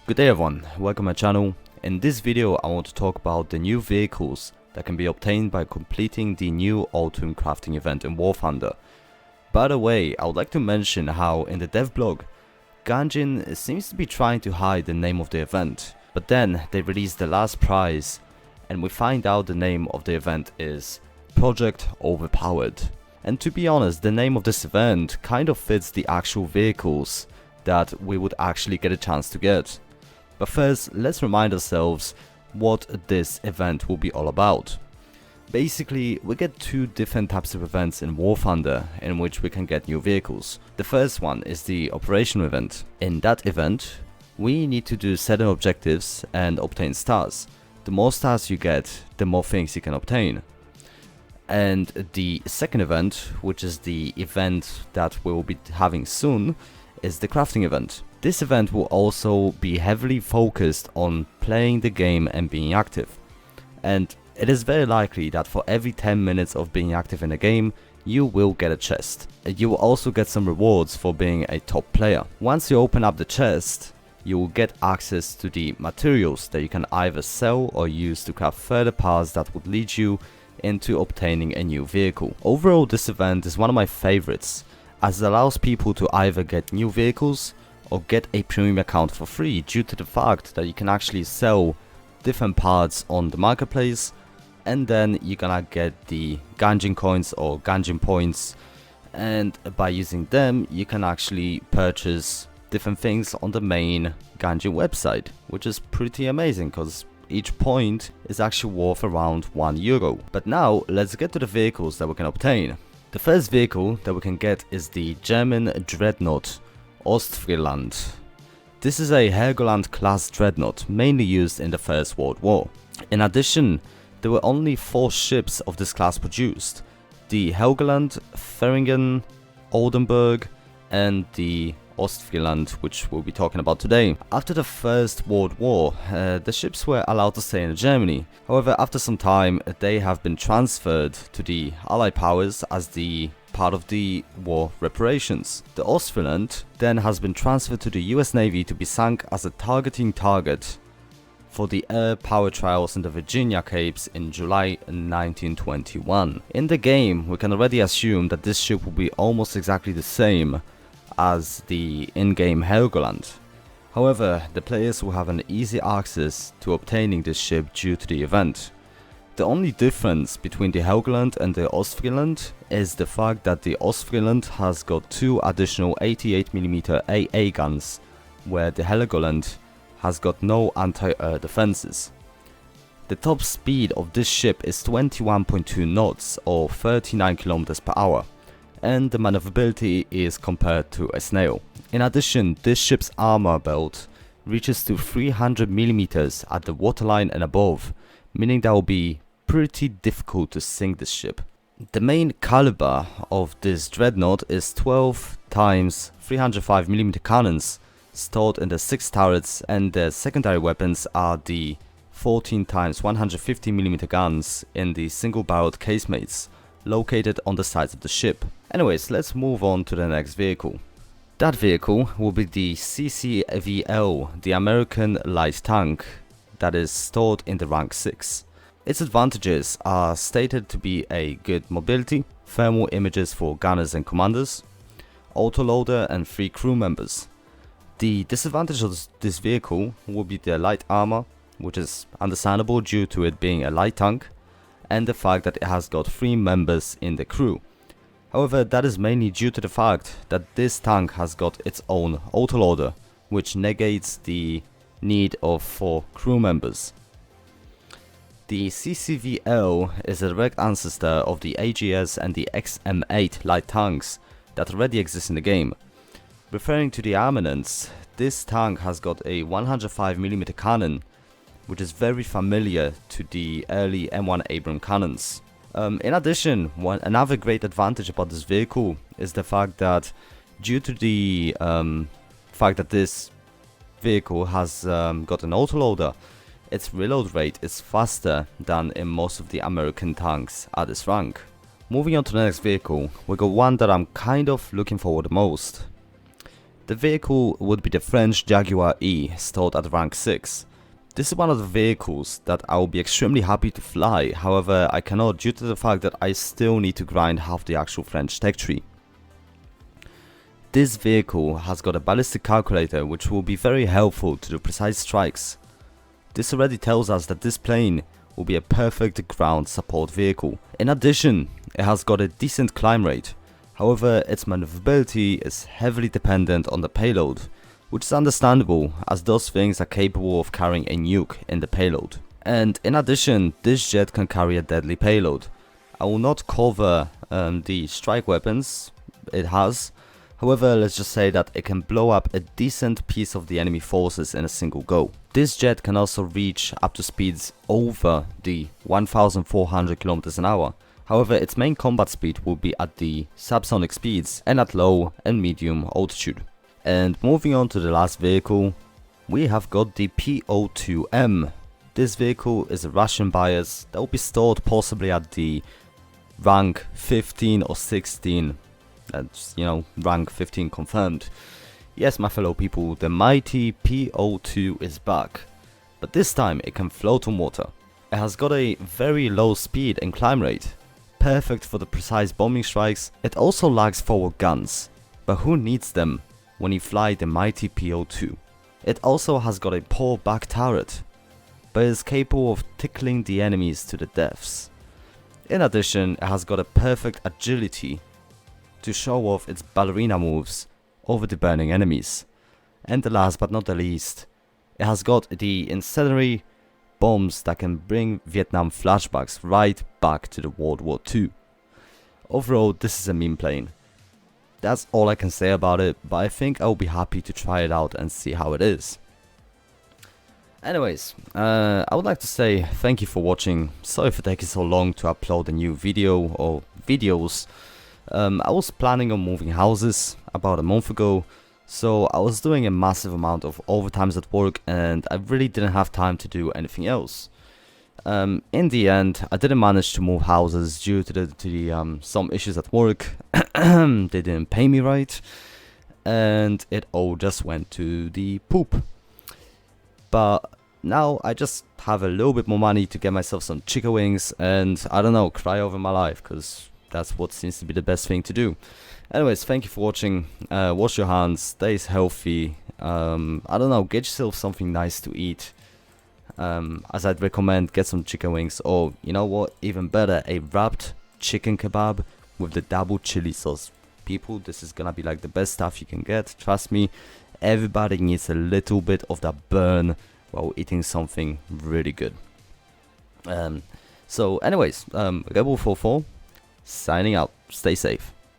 Good day everyone, welcome to my channel. In this video I want to talk about the new vehicles that can be obtained by completing the new autumn crafting event in War Thunder. By the way, I would like to mention how in the dev blog, Ganjin seems to be trying to hide the name of the event, but then they released the last prize and we find out the name of the event is Project Overpowered. And to be honest, the name of this event kind of fits the actual vehicles that we would actually get a chance to get. But first, let's remind ourselves what this event will be all about. Basically, we get two different types of events in War Thunder in which we can get new vehicles. The first one is the operational event. In that event, we need to do certain objectives and obtain stars. The more stars you get, the more things you can obtain. And the second event, which is the event that we will be having soon, is the crafting event. This event will also be heavily focused on playing the game and being active. And it is very likely that for every 10 minutes of being active in a game, you will get a chest. You will also get some rewards for being a top player. Once you open up the chest, you will get access to the materials that you can either sell or use to craft further parts that would lead you into obtaining a new vehicle. Overall, this event is one of my favorites, as it allows people to either get new vehicles or get a premium account for free due to the fact that you can actually sell different parts on the marketplace, and then you're gonna get the Ganjin coins or Ganjin points, and by using them you can actually purchase different things on the main Ganjin website, which is pretty amazing because each point is actually worth around €1. But now let's get to the vehicles that we can obtain. The first vehicle that we can get is the German Dreadnought Ostfriesland. This is a Helgoland class dreadnought mainly used in the First World War. In addition, there were only 4 ships of this class produced: the Helgoland, Thüringen, Oldenburg and the Ostfriesland, which we'll be talking about today. After the First World War, the ships were allowed to stay in Germany. However, after some time, they have been transferred to the Allied powers as the part of the war reparations. The Ostfriesland then has been transferred to the US Navy to be sunk as a targeting target for the air power trials in the Virginia Capes in July 1921. In the game, we can already assume that this ship will be almost exactly the same as the in-game Helgoland. However, the players will have an easy access to obtaining this ship due to the event. The only difference between the Helgoland and the Ostfriesland is the fact that the Ostfriesland has got 2 additional 88mm AA guns, where the Helgoland has got no anti-air defenses. The top speed of this ship is 21.2 knots or 39 km per hour, and the maneuverability is compared to a snail. In addition, this ship's armor belt reaches to 300mm at the waterline and above, meaning that will be pretty difficult to sink this ship. The main caliber of this dreadnought is 12 times 305mm cannons stored in the 6 turrets, and the secondary weapons are the 14 times 150mm guns in the single-barreled casemates located on the sides of the ship. Anyways, let's move on to the next vehicle. That vehicle will be the CCVL, the American light tank that is stored in the rank 6. Its advantages are stated to be a good mobility, thermal images for gunners and commanders, autoloader and 3 crew members. The disadvantage of this vehicle will be the light armor, which is understandable due to it being a light tank, and the fact that it has got 3 members in the crew. However, that is mainly due to the fact that this tank has got its own autoloader, which negates the need of 4 crew members. The CCVL is a direct ancestor of the AGS and the XM8 light tanks that already exist in the game. Referring to the armaments, this tank has got a 105mm cannon, which is very familiar to the early M1 Abrams cannons. In addition, another great advantage about this vehicle is the fact that due to the fact that this vehicle has got an autoloader, its reload rate is faster than in most of the American tanks at this rank. Moving on to the next vehicle, we got one that I'm kind of looking forward the most. The vehicle would be the French Jaguar E, stored at rank 6. This is one of the vehicles that I will be extremely happy to fly, however I cannot due to the fact that I still need to grind half the actual French tech tree. This vehicle has got a ballistic calculator which will be very helpful to do precise strikes. This already tells us that this plane will be a perfect ground support vehicle. In addition, it has got a decent climb rate, however its maneuverability is heavily dependent on the payload, which is understandable as those things are capable of carrying a nuke in the payload. And in addition, this jet can carry a deadly payload. I will not cover the strike weapons it has, however let's just say that it can blow up a decent piece of the enemy forces in a single go. This jet can also reach up to speeds over the 1400 km an hour. However, its main combat speed will be at the subsonic speeds and at low and medium altitude. And moving on to the last vehicle, we have got the PO2M. This vehicle is a Russian bias that will be stored possibly at the rank 15 or 16. That's, rank 15 confirmed. Yes, my fellow people, the mighty PO2 is back. But this time it can float on water. It has got a very low speed and climb rate, perfect for the precise bombing strikes. It also lacks forward guns, but who needs them when you fly the mighty PO2? It also has got a poor back turret, but is capable of tickling the enemies to the deaths. In addition, it has got a perfect agility to show off its ballerina moves over the burning enemies. And the last but not the least, it has got the incendiary bombs that can bring Vietnam flashbacks right back to the World War II. Overall, this is a meme plane. That's all I can say about it, but I think I'll be happy to try it out and see how it is. Anyways, I would like to say thank you for watching. Sorry for taking so long to upload a new video or videos. I was planning on moving houses about a month ago, so I was doing a massive amount of overtimes at work and I really didn't have time to do anything else. In the end, I didn't manage to move houses due to some issues at work. They didn't pay me right, and it all just went to the poop. But now I just have a little bit more money to get myself some chicken wings and, I don't know, cry over my life, because that's what seems to be the best thing to do. Anyways, thank you for watching. Wash your hands, stay healthy. I don't know, get yourself something nice to eat. As I'd recommend, get some chicken wings, or you know what, even better, a wrapped chicken kebab with the double chili sauce. People, this is gonna be like the best stuff you can get, trust me. Everybody needs a little bit of that burn while eating something really good. So anyways, Rebel44 signing out. Stay safe.